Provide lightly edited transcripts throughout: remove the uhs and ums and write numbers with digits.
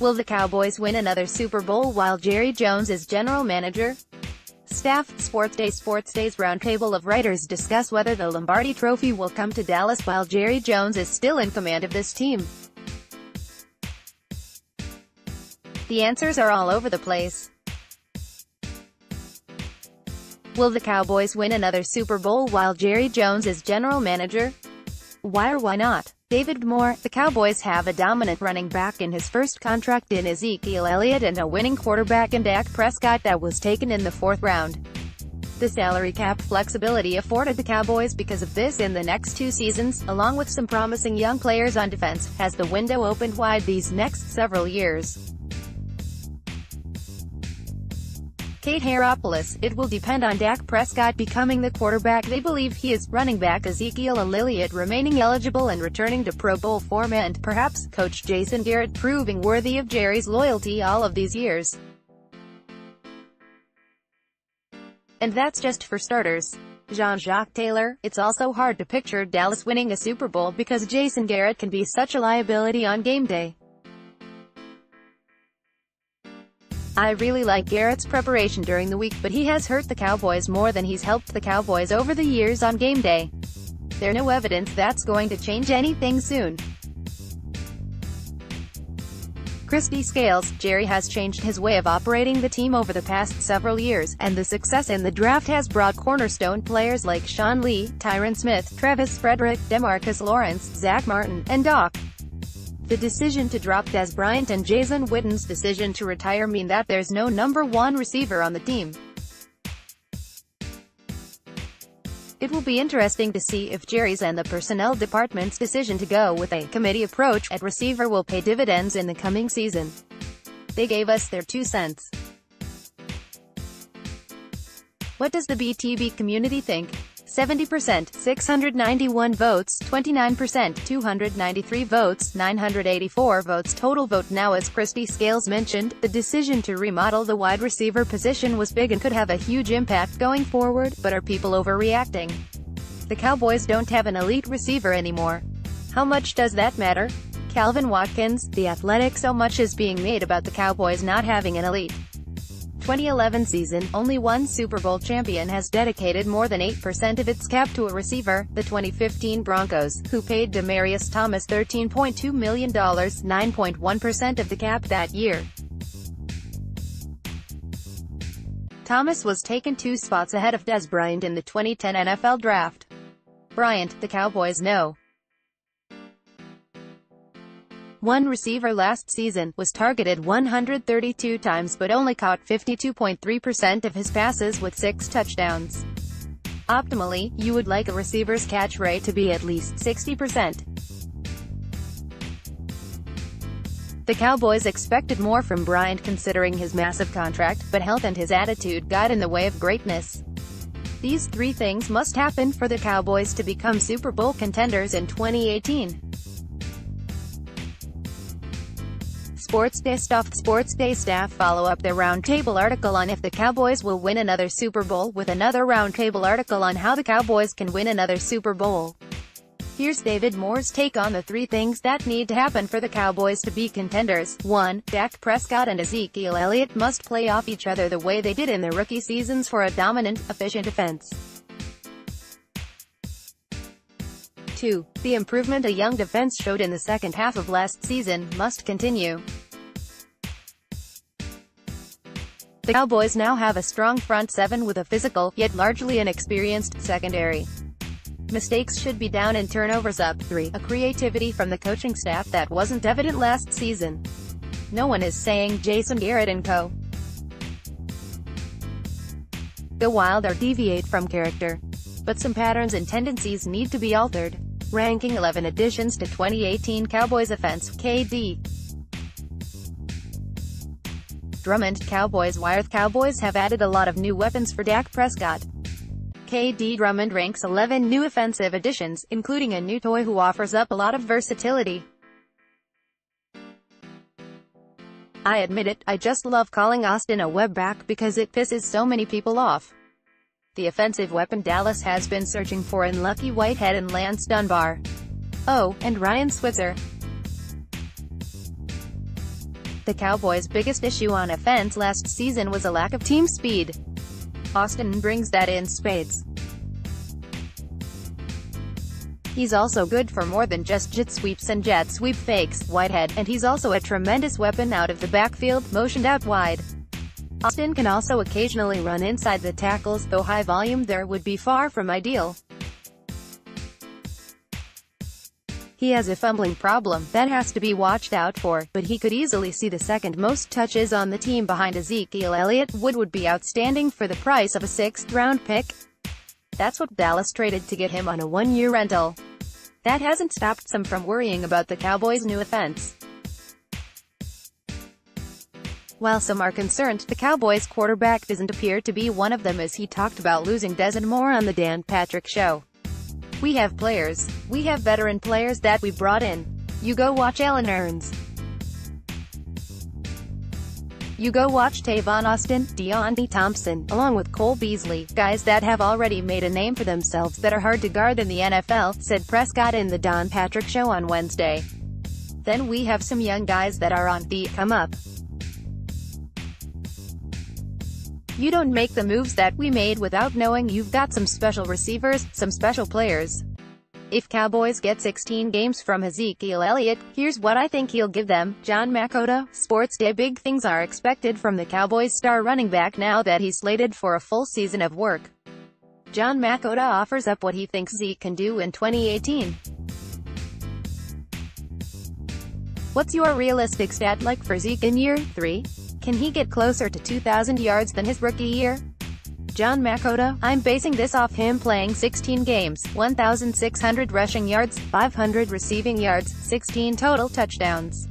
Will the Cowboys win another Super Bowl while Jerry Jones is general manager? Staff, SportsDay's roundtable of writers discuss whether the Lombardi Trophy will come to Dallas while Jerry Jones is still in command of this team. The answers are all over the place. Will the Cowboys win another Super Bowl while Jerry Jones is general manager? Why or why not? David Moore, the Cowboys have a dominant running back in his first contract in Ezekiel Elliott and a winning quarterback in Dak Prescott that was taken in the 4th round. The salary cap flexibility afforded the Cowboys because of this in the next 2 seasons, along with some promising young players on defense, has the window opened wide these next several years. Kate Haropoulos, it will depend on Dak Prescott becoming the quarterback they believe he is, running back Ezekiel Elliott remaining eligible and returning to Pro Bowl form, and, perhaps, coach Jason Garrett proving worthy of Jerry's loyalty all of these years. And that's just for starters. Jean-Jacques Taylor, it's also hard to picture Dallas winning a Super Bowl because Jason Garrett can be such a liability on game day. I really like Garrett's preparation during the week, but he has hurt the Cowboys more than he's helped the Cowboys over the years on game day. There's no evidence that's going to change anything soon. Christy Scales, Jerry has changed his way of operating the team over the past several years, and the success in the draft has brought cornerstone players like Sean Lee, Tyron Smith, Travis Frederick, DeMarcus Lawrence, Zach Martin, and Doc. The decision to drop Dez Bryant and Jason Witten's decision to retire mean that there's no number 1 receiver on the team. It will be interesting to see if Jerry's and the personnel department's decision to go with a committee approach at receiver will pay dividends in the coming season. They gave us their 2 cents. What does the BTB community think? 70%, 691 votes, 29%, 293 votes, 984 votes total vote. Now, as Christy Scales mentioned, the decision to remodel the wide receiver position was big and could have a huge impact going forward, but are people overreacting? The Cowboys don't have an elite receiver anymore. How much does that matter? Calvin Watkins, The Athletic. So much is being made about the Cowboys not having an elite 2011 season. Only one Super Bowl champion has dedicated more than 8% of its cap to a receiver, the 2015 Broncos, who paid Demaryius Thomas $13.2 million, 9.1% of the cap that year. Thomas was taken 2 spots ahead of Dez Bryant in the 2010 NFL Draft. Bryant, the Cowboys know. One receiver last season was targeted 132 times but only caught 52.3% of his passes with 6 touchdowns. Optimally, you would like a receiver's catch rate to be at least 60%. The Cowboys expected more from Bryant considering his massive contract, but health and his attitude got in the way of greatness. These 3 things must happen for the Cowboys to become Super Bowl contenders in 2018. SportsDay staff follow up their roundtable article on if the Cowboys will win another Super Bowl with another roundtable article on how the Cowboys can win another Super Bowl. Here's David Moore's take on the 3 things that need to happen for the Cowboys to be contenders. 1. Dak Prescott and Ezekiel Elliott must play off each other the way they did in their rookie seasons for a dominant, efficient offense. 2. The improvement a young defense showed in the second half of last season must continue. The Cowboys now have a strong front 7 with a physical, yet largely inexperienced, secondary. Mistakes should be down and turnovers up. 3. A creativity from the coaching staff that wasn't evident last season. No one is saying Jason Garrett and co. go wild or deviate from character. But some patterns and tendencies need to be altered. Ranking 11 additions to 2018 Cowboys offense, KD. Drummond, Cowboys wire. Cowboys have added a lot of new weapons for Dak Prescott. KD Drummond ranks 11 new offensive additions, including a new toy who offers up a lot of versatility. I admit it, I just love calling Austin a web back because it pisses so many people off. The offensive weapon Dallas has been searching for in Lucky Whitehead and Lance Dunbar. Oh, and Ryan Switzer. The Cowboys' biggest issue on offense last season was a lack of team speed. Austin brings that in spades. He's also good for more than just jet sweeps and jet sweep fakes, Whitehead, and he's also a tremendous weapon out of the backfield, motioned out wide. Austin can also occasionally run inside the tackles, though high volume there would be far from ideal. He has a fumbling problem that has to be watched out for, but he could easily see the second most touches on the team behind Ezekiel Elliott. Would be outstanding for the price of a 6th-round pick. That's what Dallas traded to get him on a one-year rental. That hasn't stopped some from worrying about the Cowboys' new offense. While some are concerned, the Cowboys' quarterback doesn't appear to be one of them, as he talked about losing Desmond Moore on the Dan Patrick Show. "We have players. We have veteran players that we brought in. You go watch Allen Hurns. You go watch Tavon Austin, Deonte Thompson, along with Cole Beasley, guys that have already made a name for themselves that are hard to guard in the NFL," said Prescott in the Dan Patrick Show on Wednesday. "Then we have some young guys that are on the come up. You don't make the moves that we made without knowing you've got some special receivers, some special players. If Cowboys get 16 games from Ezekiel Elliott, here's what I think he'll give them." John Makota, SportsDay. Big things are expected from the Cowboys' star running back now that he's slated for a full season of work. John Makota offers up what he thinks Zeke can do in 2018. "What's your realistic stat like for Zeke in year 3? Can he get closer to 2,000 yards than his rookie year?" John Makota: "I'm basing this off him playing 16 games, 1,600 rushing yards, 500 receiving yards, 16 total touchdowns.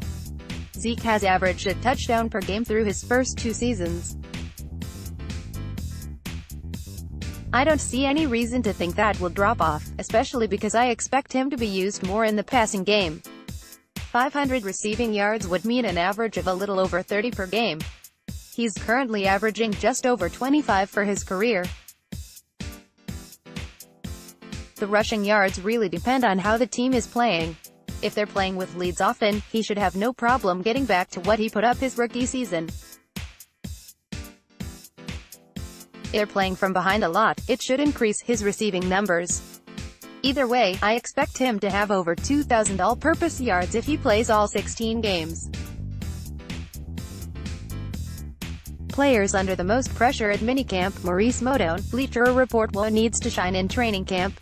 Zeke has averaged a touchdown per game through his first 2 seasons. I don't see any reason to think that will drop off, especially because I expect him to be used more in the passing game. 500 receiving yards would mean an average of a little over 30 per game. He's currently averaging just over 25 for his career. The rushing yards really depend on how the team is playing. If they're playing with leads often, he should have no problem getting back to what he put up his rookie season. If they're playing from behind a lot, it should increase his receiving numbers. Either way, I expect him to have over 2,000 all-purpose yards if he plays all 16 games. Players under the most pressure at minicamp, Maurice Modone, Bleacher Report. One needs to shine in training camp.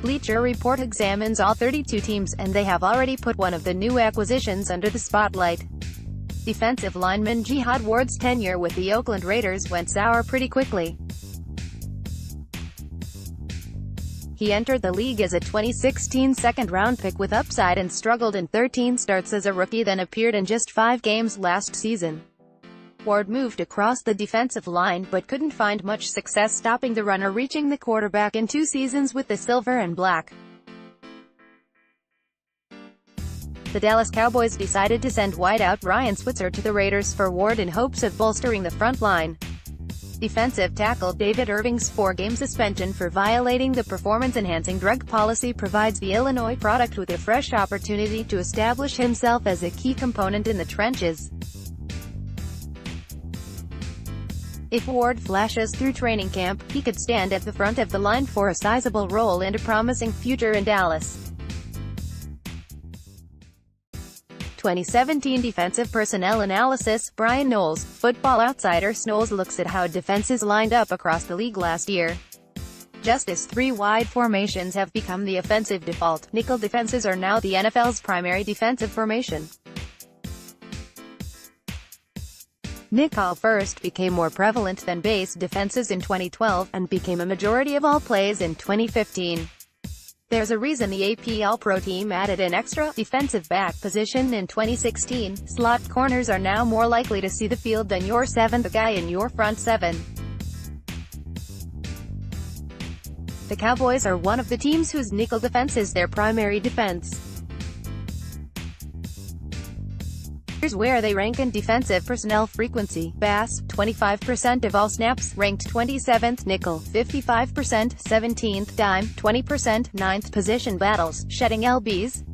Bleacher Report examines all 32 teams, and they have already put one of the new acquisitions under the spotlight. Defensive lineman Jihad Ward's tenure with the Oakland Raiders went sour pretty quickly. He entered the league as a 2016 second-round pick with upside and struggled in 13 starts as a rookie, then appeared in just 5 games last season. Ward moved across the defensive line but couldn't find much success stopping the run or reaching the quarterback in 2 seasons with the Silver and Black. The Dallas Cowboys decided to send wideout Ryan Switzer to the Raiders for Ward in hopes of bolstering the front line. Defensive tackle David Irving's 4-game suspension for violating the performance-enhancing drug policy provides the Illinois product with a fresh opportunity to establish himself as a key component in the trenches. If Ward flashes through training camp, he could stand at the front of the line for a sizable role and a promising future in Dallas. 2017 Defensive Personnel Analysis, Brian Knowles, Football Outsider. Knowles looks at how defenses lined up across the league last year. Just as 3 wide formations have become the offensive default, nickel defenses are now the NFL's primary defensive formation. Nickel first became more prevalent than base defenses in 2012, and became a majority of all plays in 2015. There's a reason the AP All-Pro team added an extra defensive back position in 2016. Slot corners are now more likely to see the field than your 7th guy in your front 7. The Cowboys are one of the teams whose nickel defense is their primary defense. Here's where they rank in defensive personnel frequency. Bass, 25% of all snaps, ranked 27th. Nickel, 55%, 17th. Dime, 20%, 9th. Position battles, shedding LBs,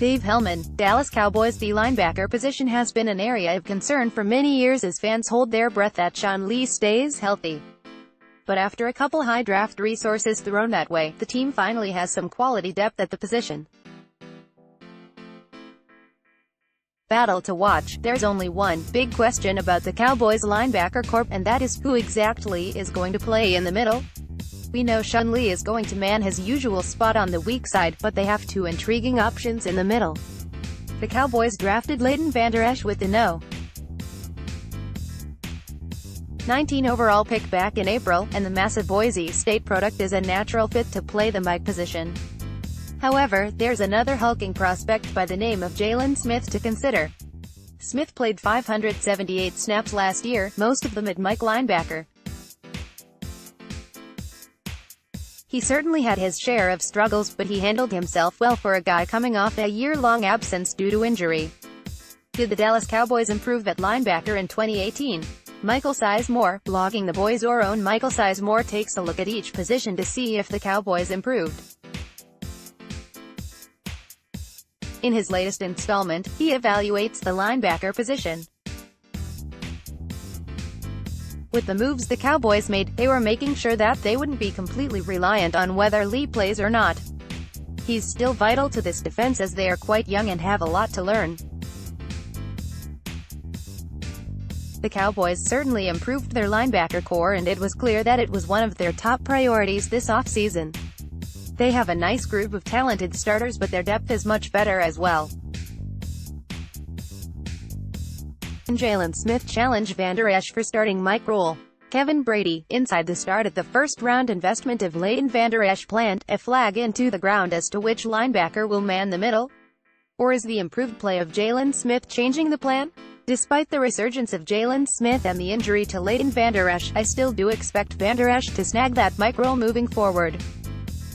Dave Hellman, Dallas Cowboys. The linebacker position has been an area of concern for many years as fans hold their breath that Sean Lee stays healthy. But after a couple high draft resources thrown that way, the team finally has some quality depth at the position. Battle to watch. There's only one big question about the Cowboys linebacker corps, and that is, who exactly is going to play in the middle? We know Sean Lee is going to man his usual spot on the weak side, but they have two intriguing options in the middle. The Cowboys drafted Leighton Vander Esch with the No. 19 overall pick back in April, and the massive Boise State product is a natural fit to play the Mike position. However, there's another hulking prospect by the name of Jalen Smith to consider. Smith played 578 snaps last year, most of them at Mike linebacker. He certainly had his share of struggles, but he handled himself well for a guy coming off a year-long absence due to injury. Did the Dallas Cowboys improve at linebacker in 2018? Michael Sizemore, blogging The Boys' own Michael Sizemore, takes a look at each position to see if the Cowboys improved. In his latest installment, he evaluates the linebacker position. With the moves the Cowboys made, they were making sure that they wouldn't be completely reliant on whether Lee plays or not. He's still vital to this defense as they are quite young and have a lot to learn. The Cowboys certainly improved their linebacker core, and it was clear that it was one of their top priorities this offseason. They have a nice group of talented starters, but their depth is much better as well. Jalen Smith challenged Vander Esch for starting Mike role. Kevin Brady, inside the start at the first-round investment of Leighton Vander Esch, plant a flag into the ground as to which linebacker will man the middle? Or is the improved play of Jalen Smith changing the plan? Despite the resurgence of Jalen Smith and the injury to Leighton Vander Esch, I still do expect Vander Esch to snag that Mike role moving forward.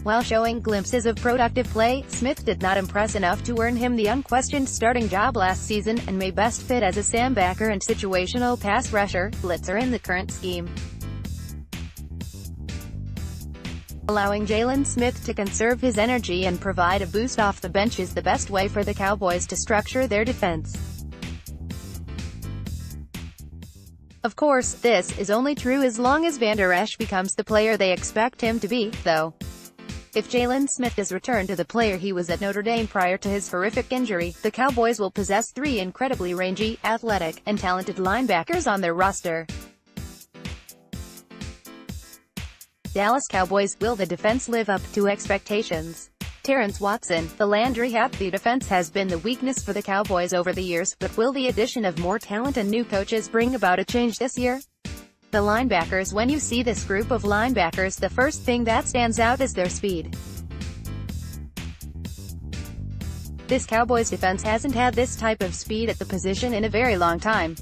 While showing glimpses of productive play, Smith did not impress enough to earn him the unquestioned starting job last season, and may best fit as a sandbacker and situational pass rusher, blitzer in the current scheme. Allowing Jalen Smith to conserve his energy and provide a boost off the bench is the best way for the Cowboys to structure their defense. Of course, this is only true as long as Vander Esch becomes the player they expect him to be, though. If Jalen Smith does return to the player he was at Notre Dame prior to his horrific injury, the Cowboys will possess three incredibly rangy, athletic, and talented linebackers on their roster. Dallas Cowboys, will the defense live up to expectations? Terrence Watson, the Landry hat. The defense has been the weakness for the Cowboys over the years, but will the addition of more talent and new coaches bring about a change this year? The linebackers. When you see this group of linebackers, the first thing that stands out is their speed. This Cowboys defense hasn't had this type of speed at the position in a very long time.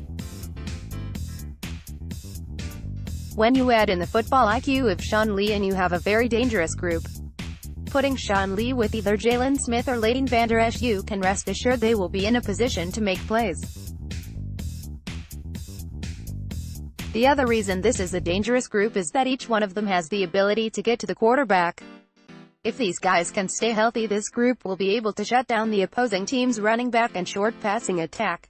When you add in the football IQ of Sean Lee, and you have a very dangerous group. Putting Sean Lee with either Jalen Smith or Leighton Vander Esch, you can rest assured they will be in a position to make plays. The other reason this is a dangerous group is that each one of them has the ability to get to the quarterback. If these guys can stay healthy, this group will be able to shut down the opposing team's running back and short passing attack.